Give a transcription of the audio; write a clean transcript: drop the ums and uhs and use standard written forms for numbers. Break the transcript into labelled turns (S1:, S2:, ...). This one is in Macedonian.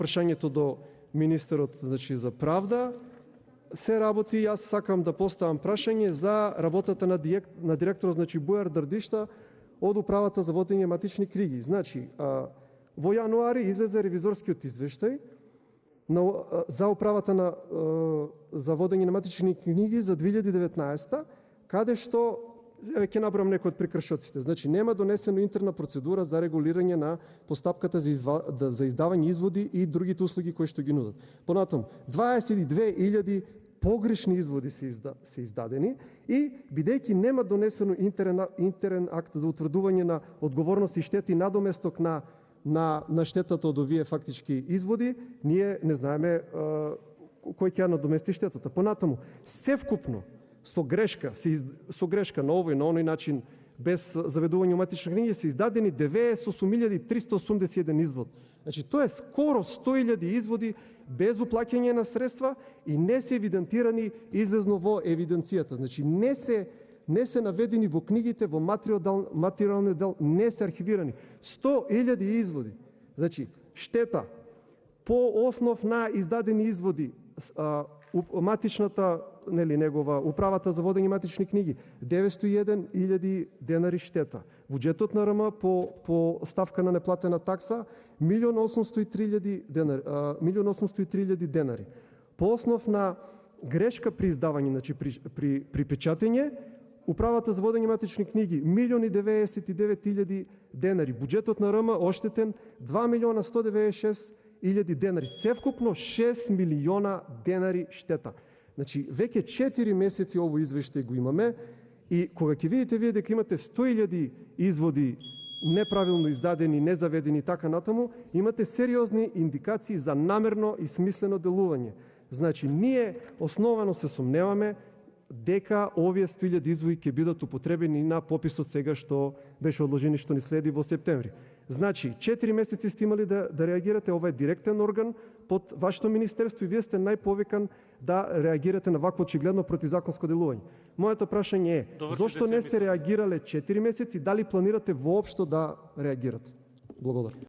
S1: прашањето до министерот, значи, за правда се работи. Јас сакам да поставам прашање за работата на директорот, значи Бујар Дрдишта од управата за водење матични книги. Значи, во јануари излезе ревизорскиот извештај за управата за водење на матични книги за 2019, каде што ќе набрам некои од прекршоците. Значи, нема донесено интерна процедура за регулирање на постапката за издавање изводи и другите услуги кои што ги нудат. Понатаму, 22.000 погрешни изводи се издадени и бидејќи нема донесено интерен акт за утврдување на одговорност и штети надоместок на штетата од овие фактички изводи, ние не знаеме кој ќе надомести штетата. Понатаму, севкупно со грешка на овој на оној начин, без заведување матични книги, се издадени 98.381 извод. Значи, тоа е скоро 100.000 изводи без уплаќање на средства и не се евидентирани излезно во евиденцијата. Значи, не се наведени во книгите, во материјалниот дел, не се архивирани. 100.000 изводи. Значи, штета по основ на издадени изводи, матичната, негова управата за водење матични книги, 901.000 денари штета. Буџетот на РМ по ставка на неплатена такса 1.803.000 денари. По основ на грешка при издавање, значи при печатење, управата за водење матични книги 1.099.000 денари. Буџетот на РМ оштетен 2.196.000 денари. Севкупно 6 милиона денари штета. Значи, веќе 4 месеци овој извештај го имаме и кога ќе видите вие дека имате 100.000 изводи неправилно издадени, незаведени и така натаму, имате сериозни индикации за намерно и смислено делување. Значи, ние основано се сомневаме дека овие 100.000 изводи ќе бидат употребени на пописот сега што беше одложен и што ни следи во септември. Значи, 4 месеци сте имали да реагирате, ова е директен орган под вашето министерство и вие сте најповикан да реагирате на вакво очигледно противзаконско делување. Моето прашање е, зошто не сте реагирале 4 месеци, дали планирате воопшто да реагирате? Благодарам.